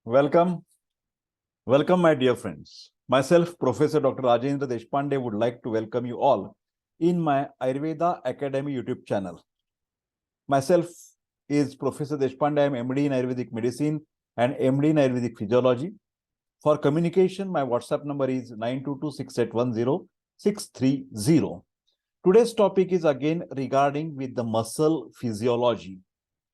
Welcome, welcome, my dear friends. Myself, Professor Dr. Rajendra Deshpande, would like to welcome you all in my Ayurveda Academy YouTube channel. Myself is Professor Deshpande. I am MD in Ayurvedic Medicine and MD in Ayurvedic Physiology. For communication, my WhatsApp number is 922-6810-630. Today's topic is again regarding with the muscle physiology.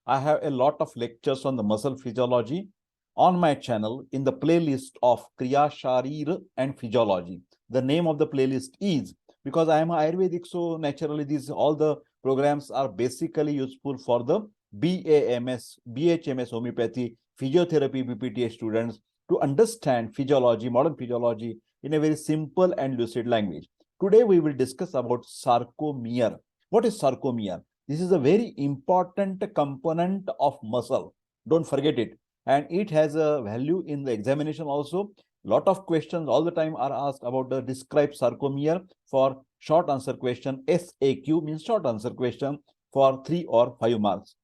I have a lot of lectures on the muscle physiology on my channel in the playlist of Kriya Sharir and Physiology. The name of the playlist is, because I am Ayurvedic, so naturally all the programs are basically useful for the BAMS, BHMS homeopathy, physiotherapy, BPTH students to understand physiology, modern physiology in a very simple and lucid language. Today we will discuss about sarcomere. What is sarcomere? This is a very important component of muscle. Don't forget it. And it has a value in the examination also. Lot of questions all the time are asked about the describe sarcomere for short answer question. SAQ means short answer question for 3 or 5 marks.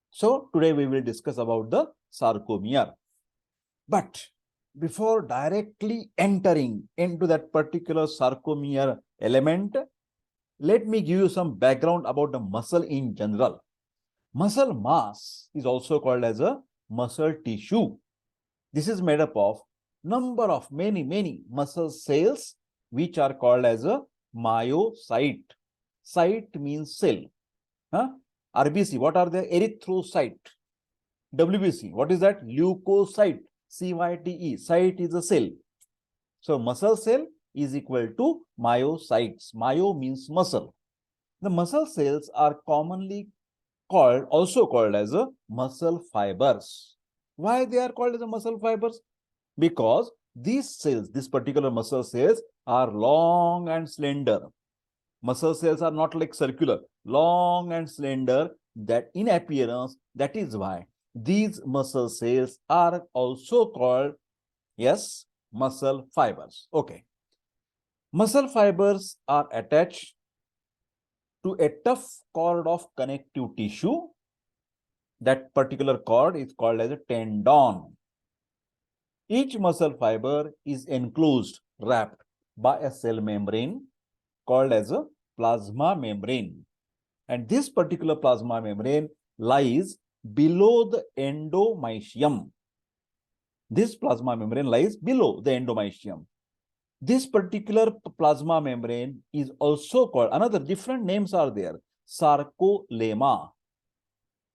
So today we will discuss about the sarcomere. But before directly entering into that particular sarcomere element, let me give you some background about the muscle in general. Muscle mass is also called as a muscle tissue. This is made up of number of many muscle cells which are called as a myocyte. Cyte means cell. RBC, what are the? Erythrocyte. WBC, what is that? Leukocyte. CYTE, cyte is a cell. So muscle cell is equal to myocytes. Myo means muscle. The muscle cells are commonly also called as a muscle fibers. Why they are called as a muscle fibers? Because these cells, this particular muscle cells, are long and slender. Muscle cells are not like circular, long and slender, that in appearance. That is why these muscle cells are also called, yes, muscle fibers. Okay. Muscle fibers are attached to a tough cord of connective tissue. That particular cord is called as a tendon. Each muscle fiber is enclosed, wrapped by a cell membrane called as a plasma membrane. And this particular plasma membrane lies below the endomysium. This plasma membrane lies below the endomysium. This particular plasma membrane is also called, another different names are there, sarcolemma.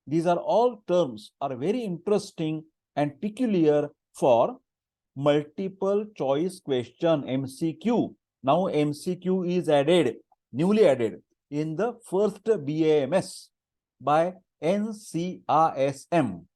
These are all terms are very interesting and peculiar for multiple choice question, MCQ. Now MCQ is added, newly added in the first BAMS by NCRSM.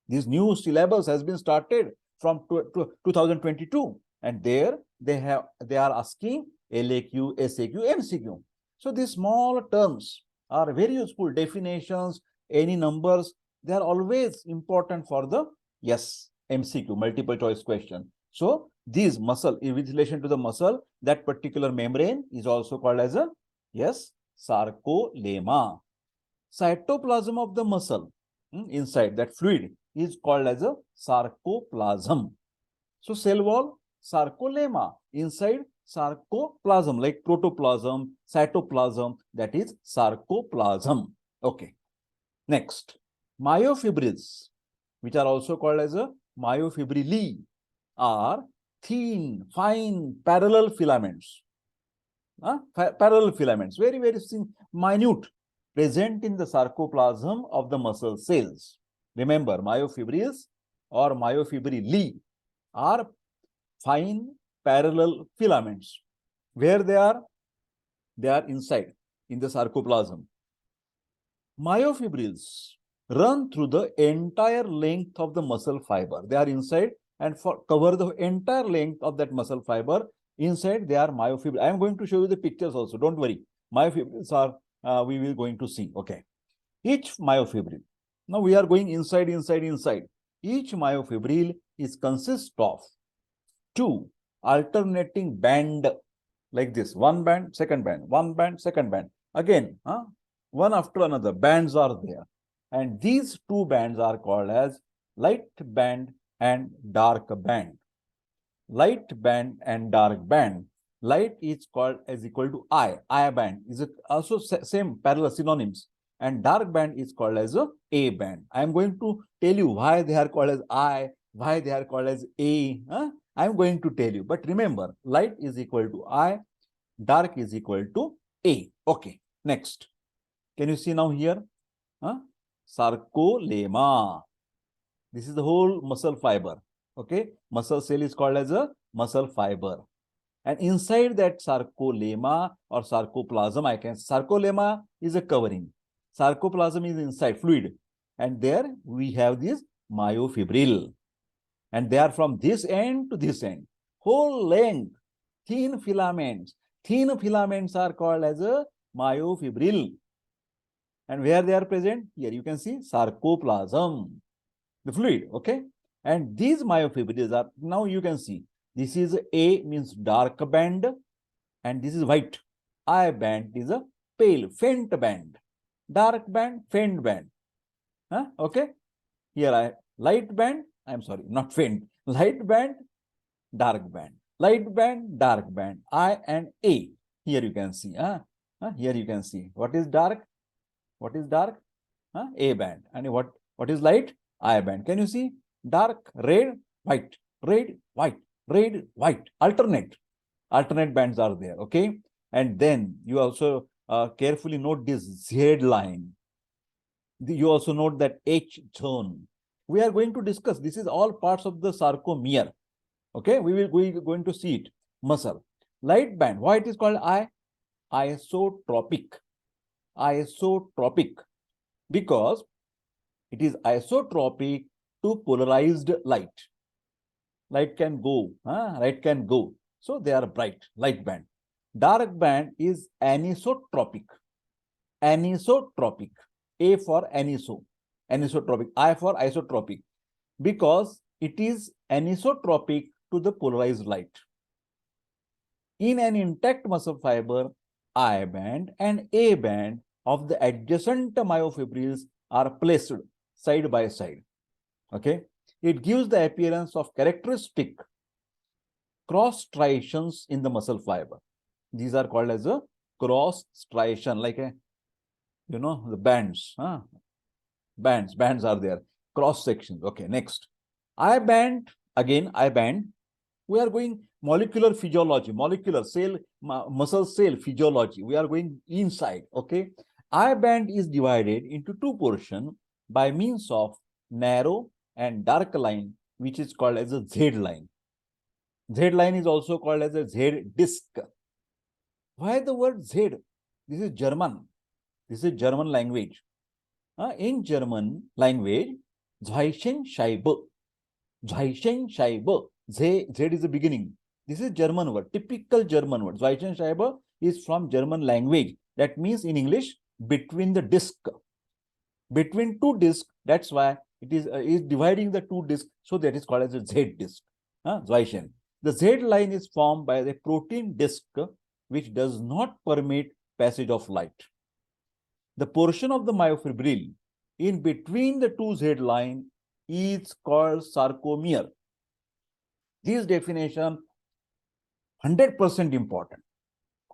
This new syllabus has been started from 2022, and there they are asking LAQ, SAQ, MCQ. So these small terms are very useful. Definitions, any numbers, they are always important for the, yes, MCQ, multiple choice question. So these muscle, with relation to the muscle, that particular membrane is also called as a, yes, sarcolemma. Cytoplasm of the muscle, inside that fluid, is called as a sarcoplasm. So cell wall, sarcolemma, inside sarcoplasm, like protoplasm, cytoplasm, that is sarcoplasm. Okay. Next, myofibrils, which are also called as a myofibrili, are thin, fine, parallel filaments. Parallel filaments, very minute, present in the sarcoplasm of the muscle cells. Remember, myofibrils or myofibrili are fine parallel filaments. Where they are? They are inside, in the sarcoplasm. Myofibrils run through the entire length of the muscle fiber. They are inside and cover the entire length of that muscle fiber. Inside, they are myofibrils. I am going to show you the pictures also. Don't worry. Myofibrils are, we will going to see. Okay. Each myofibril. Now we are going inside. Each myofibril is consist of 2 alternating band, like this. One band, second band, one band, second band. Again, one after another, bands are there. And these 2 bands are called as light band and dark band. Light band and dark band. Light is called as equal to I band. Is it also same parallel synonyms? And dark band is called as A band. I am going to tell you why they are called as I, why they are called as A. I am going to tell you. But remember, light is equal to I, dark is equal to A. Okay, next. Can you see now here? Sarcolemma. This is the whole muscle fiber. Okay, muscle cell is called as a muscle fiber. And inside that sarcolemma or sarcoplasm, sarcolemma is a covering. Sarcoplasm is inside fluid. And there we have this myofibril. And they are from this end to this end. Whole length, thin filaments. Thin filaments are called as a myofibril. And where they are present? Here you can see sarcoplasm, the fluid, okay? And these myofibrils are, now you can see, this is A means dark band, and this is white. I band is a pale, faint band. Dark band, faint band. Okay? Here light band, I'm sorry, not faint. Light band, dark band. Light band, dark band. I and A. Here you can see. Here you can see. What is dark? What is dark? A band. And what is light? I band. Can you see? Dark, red, white, red, white, red, white. Alternate bands are there. Okay. And then you also carefully note this Z line. You also note that H zone. We are going to discuss. This is all parts of the sarcomere. Okay. We are going to see it. Muscle. Light band. Why it is called I? Isotropic. Isotropic. Because it is isotropic to polarized light. Light can go, light can go. So they are bright, light band. Dark band is anisotropic. Anisotropic. A for aniso. Anisotropic. I for isotropic. Because it is anisotropic to the polarized light. In an intact muscle fiber, I band and A band of the adjacent myofibrils are placed side by side. Okay, it gives the appearance of characteristic cross striations in the muscle fiber. These are called as a cross striation, like the bands. Bands are there. Cross sections. Okay, next. I band, again, I band. We are going molecular physiology, molecular cell, muscle cell physiology. We are going inside. Okay. I band is divided into two portions by means of narrow and dark line, which is called as a Z line. Z line is also called as a Z disc. Why the word Z? This is German. This is German language. In German language, Zweichenscheibe. Zweichenscheibe. Z is the beginning. This is German word, typical German word. Zweichenscheibe is from German language. That means in English, between the disc. Between two discs, that's why it is dividing the two discs, so that is called as a Z disc. Zweichen. The Z line is formed by the protein disc which does not permit passage of light. The portion of the myofibril in between the two Z line is called sarcomere. This definition 100% important.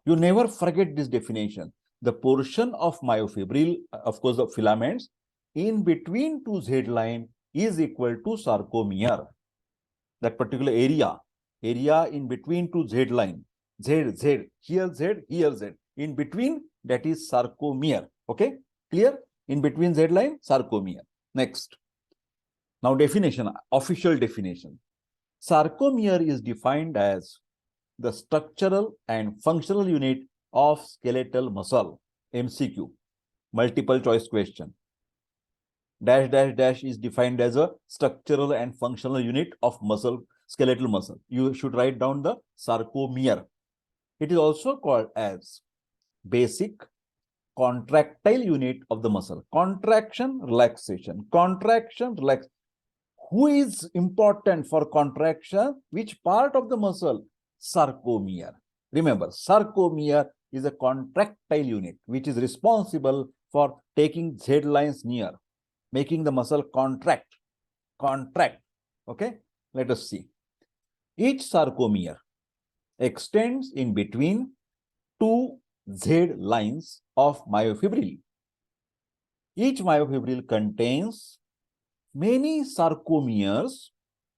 You never forget this definition. The portion of myofibril, of course, the filaments, in between two Z line is equal to sarcomere. That particular area in between two Z line, here Z, here Z. In between, that is sarcomere. Okay, clear? In between Z line, sarcomere. Next. Now definition, official definition. Sarcomere is defined as the structural and functional unit of skeletal muscle. MCQ, multiple choice question. Dash, dash, dash is defined as a structural and functional unit of muscle, skeletal muscle. You should write down the sarcomere. It is also called as basic contractile unit of the muscle. Contraction, relaxation. Contraction, relax. Who is important for contraction? Which part of the muscle? Sarcomere. Remember, sarcomere is a contractile unit which is responsible for taking Z lines near, making the muscle contract. contract. Okay, let us see. Each sarcomere extends in between two Z lines of myofibril. Each myofibril contains many sarcomeres,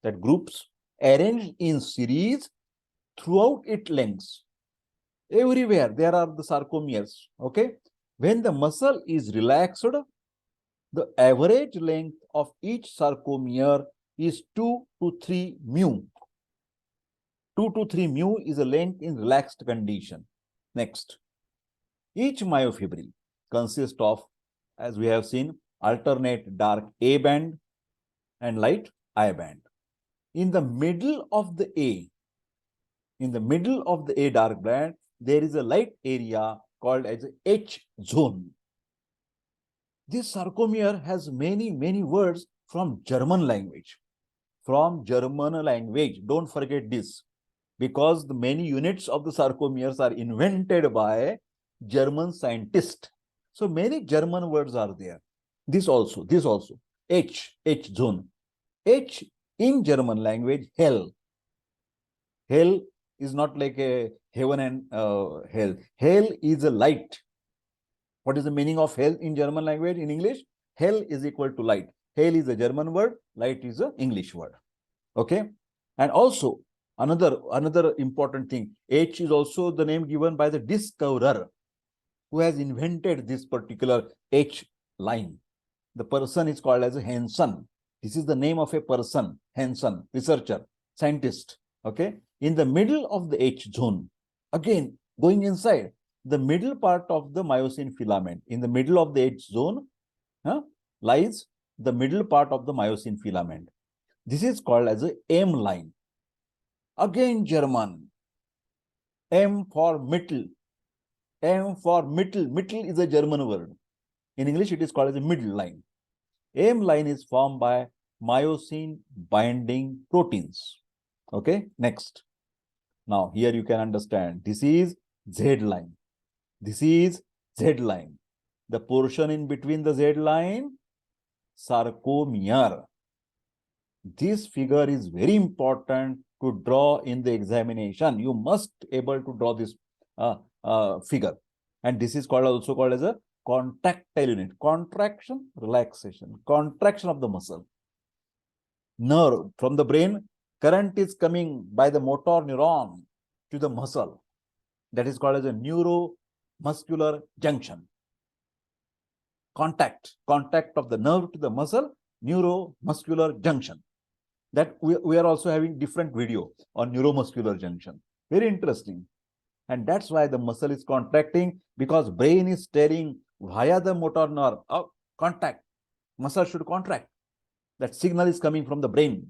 that groups, arranged in series throughout its length. Everywhere there are the sarcomeres. Okay, when the muscle is relaxed, the average length of each sarcomere is 2 to 3 mu. 2 to 3 mu is a length in relaxed condition. Next, each myofibril consists of, as we have seen, alternate dark A band and light I band. In the middle of the A dark band, there is a light area called as H zone. This sarcomere has many words from German language. Don't forget this, because the many units of the sarcomeres are invented by German scientists. So many German words are there. This also. H zone. H in German language, hell. Hell is not like a heaven and hell. Hell is a light. What is the meaning of hell in German language? In English, hell is equal to light. Hell is a German word, light is an English word. Okay. And also, another important thing, H is also the name given by the discoverer who has invented this particular H line. The person is called as a Hansen. This is the name of a person, Hansen, researcher, scientist. Okay. In the middle of the H zone, again, going inside, the middle part of the myosin filament. In the middle of the H zone lies the middle part of the myosin filament. This is called as a M line. Again, German. M for Mittel. M for Mittel. Mittel is a German word. In English, it is called as a middle line. M line is formed by myosin binding proteins. Okay, next. Now, here you can understand. This is Z line. This is Z line. The portion in between the Z line, sarcomere. This figure is very important to draw in the examination. You must able to draw this figure. And this is also called as a contractile unit. Contraction, relaxation, contraction of the muscle. Nerve from the brain, current is coming by the motor neuron to the muscle. That is called as a neuromuscular junction. Contact of the nerve to the muscle, neuromuscular junction. That we are also having different video on neuromuscular junction. Very interesting. And that's why the muscle is contracting, because brain is telling via the motor nerve, contact, muscle should contract. That signal is coming from the brain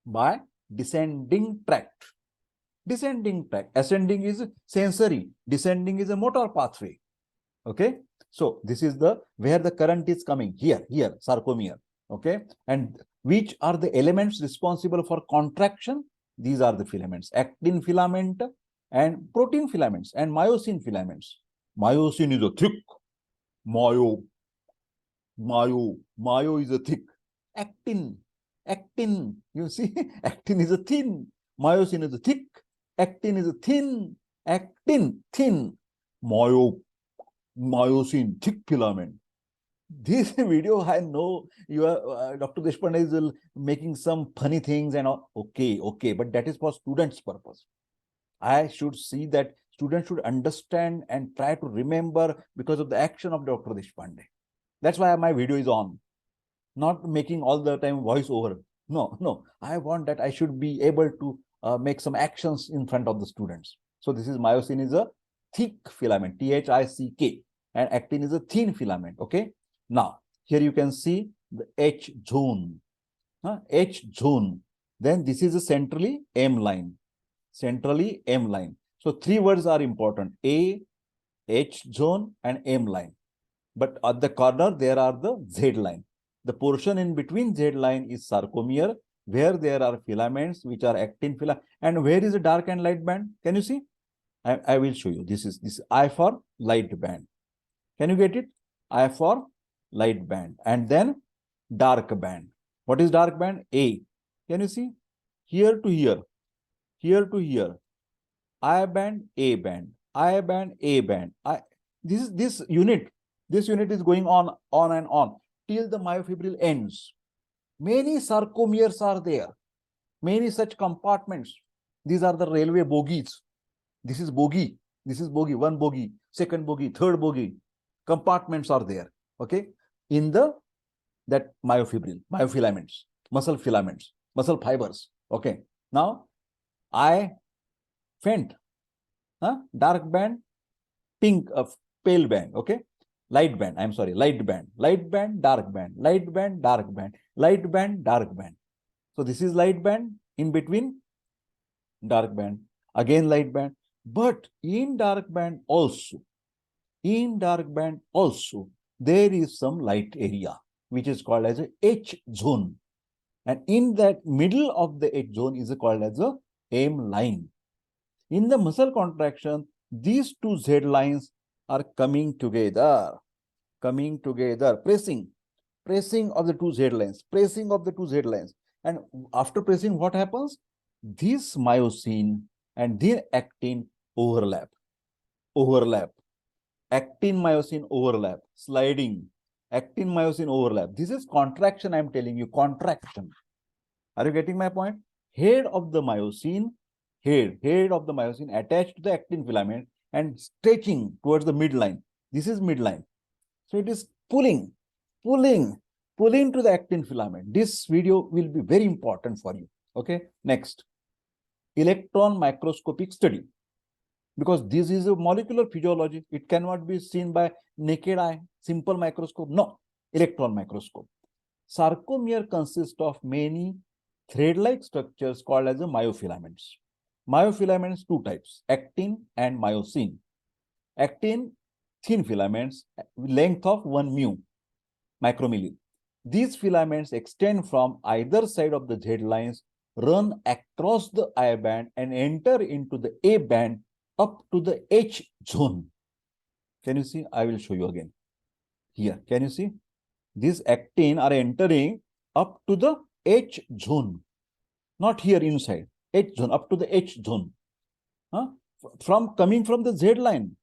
by descending tract. Descending tract. Ascending is sensory. Descending is a motor pathway. Okay. So this is where the current is coming. Here, sarcomere. Okay. And which are the elements responsible for contraction? These are the filaments. Actin filament and protein filaments and myosin filaments. Myosin is a thick. Myo is a thick. Actin, you see, actin is a thin. Myosin is a thick. Actin is a thin. Actin, thin. Myosin, thick filament. This video, I know you are Dr. Deshpande is making some funny things and all. Okay, but that is for students' purpose. I should see that students should understand and try to remember because of the action of Dr. Deshpande. That's why my video is on. Not making all the time voice over. No. I want that I should be able to make some actions in front of the students. So this is myosin is a thick filament, THICK, and actin is a thin filament. Okay. Now, here you can see the H zone. H zone. Then this is a centrally M line. Centrally M line. So three words are important: A, H zone, and M line. But at the corner, there are the Z line. The portion in between Z line is sarcomere, where there are filaments which are actin filament. And where is the dark and light band? Can you see? I will show you. This is I for light band. Can you get it? I for light band. And then dark band. What is dark band? A. Can you see? Here to here, here to here. I band, A band, I band, A band. This unit is going on and on till the myofibril ends. Many sarcomeres are there. Many such compartments. These are the railway bogies. This is bogie. This is bogie. One bogie, second bogie, third bogie. Compartments are there. Okay. In that myofilaments, muscle filaments, muscle fibers. Okay. Now, I faint. Dark band, pink, pale band. Okay. Light band. I'm sorry. Light band, dark band, light band, dark band, light band, dark band. So this is light band, in between dark band, again light band. But in dark band also, there is some light area, which is called as a H zone. And in that middle of the H zone is called as a M line. In the muscle contraction, these two Z lines are coming together, pressing of the two Z lines, And after pressing, what happens? This myosin and the actin overlap. Actin myosin overlap, sliding. Actin myosin overlap. This is contraction, I'm telling you, contraction. Are you getting my point? Head of the myosin attached to the actin filament and stretching towards the midline. This is midline. So it is pulling to the actin filament. This video will be very important for you. Okay. Next, electron microscopic study. Because this is a molecular physiology. It cannot be seen by naked eye, simple microscope. No, electron microscope. Sarcomere consists of many thread-like structures called as the myofilaments. Myofilaments, two types, actin and myosin. Actin, thin filaments, length of 1 micromilli. These filaments extend from either side of the Z lines, run across the I band and enter into the A band up to the H zone. Can you see? I will show you again. Here, can you see? These actin are entering up to the H zone. Not here inside. H zone, up to the H zone. Coming from the Z line.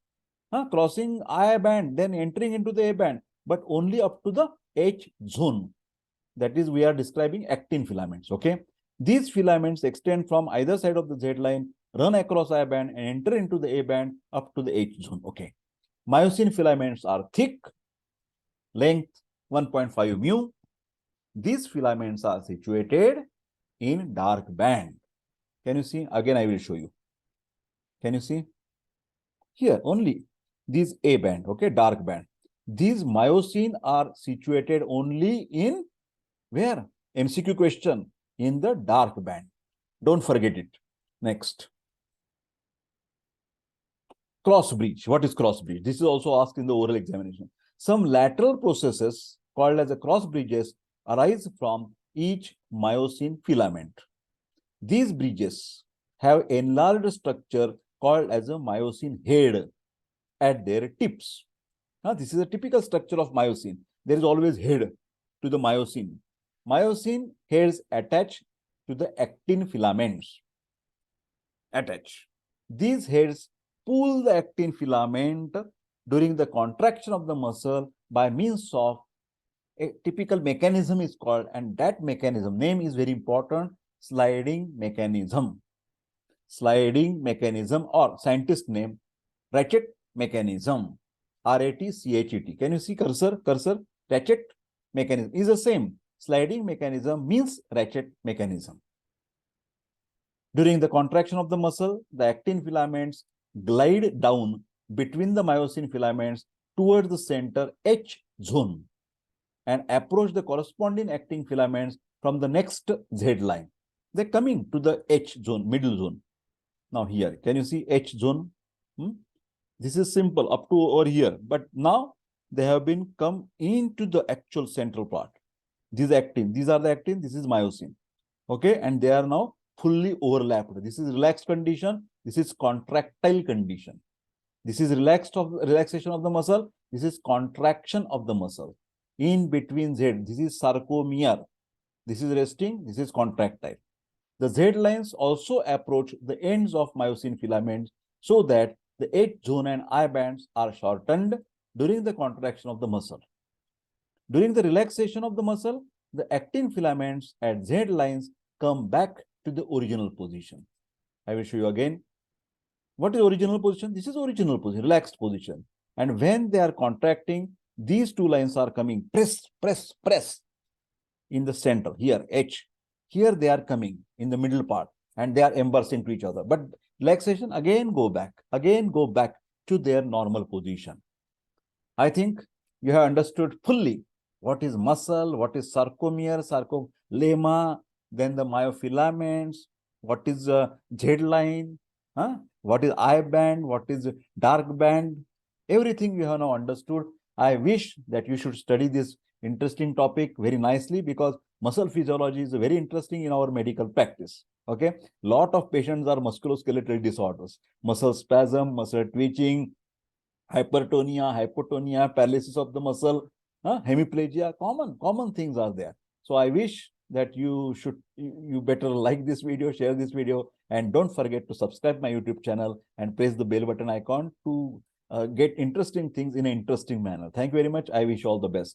Crossing I band, then entering into the A band, but only up to the H zone. That is, we are describing actin filaments. Okay. These filaments extend from either side of the Z line, run across I band and enter into the A band up to the H zone. Okay. Myosin filaments are thick, length 1.5 mu. These filaments are situated in dark band. Can you see? Again, I will show you. Can you see? Here only these A band, okay, dark band. These myosin are situated only in where? MCQ question, in the dark band. Don't forget it. Next. Cross bridge. What is cross bridge? This is also asked in the oral examination. Some lateral processes called as a cross bridges arise from each myosin filament. These bridges have enlarged structure called as a myosin head at their tips. Now, this is a typical structure of myosin. There is always head to the myosin. Myosin heads attach to the actin filaments. Attach. These heads pull the actin filament during the contraction of the muscle by means of a typical mechanism is called, and that mechanism name is very important, sliding mechanism. Sliding mechanism, or scientist name, ratchet mechanism. RATCHET. Can you see cursor? Ratchet mechanism is the same. Sliding mechanism means ratchet mechanism. During the contraction of the muscle, the actin filaments glide down between the myosin filaments towards the center H zone and approach the corresponding actin filaments from the next Z line. They're coming to the H zone, middle zone. Now here, can you see H zone? This is simple up to over here, but now they have been come into the actual central part. These actin, these are the actin, this is myosin. Okay, and they are now fully overlapped. This is relaxed condition, this is contractile condition. This is relaxation of the muscle, this is contraction of the muscle. In between Z, this is sarcomere. This is resting, this is contractile. The Z lines also approach the ends of myosin filaments so that the H zone and I bands are shortened during the contraction of the muscle. During the relaxation of the muscle, the actin filaments at Z lines come back to the original position. I will show you again. What is original position? This is original position, relaxed position. And when they are contracting, these two lines are coming, press, press, press in the center, here, H. Here they are coming in the middle part and they are embossing to each other. But relaxation, again go back to their normal position. I think you have understood fully what is muscle, what is sarcomere, sarcolemma, then the myofilaments, what is Z line, what is I band, what is dark band. Everything you have now understood. I wish that you should study this interesting topic very nicely, because muscle physiology is very interesting in our medical practice. Okay, lot of patients are musculoskeletal disorders, muscle spasm, muscle twitching, hypertonia, hypotonia, paralysis of the muscle, hemiplegia, common things are there. So I wish that you better like this video, share this video, and don't forget to subscribe my YouTube channel and press the bell button icon to get interesting things in an interesting manner. Thank you very much. I wish you all the best.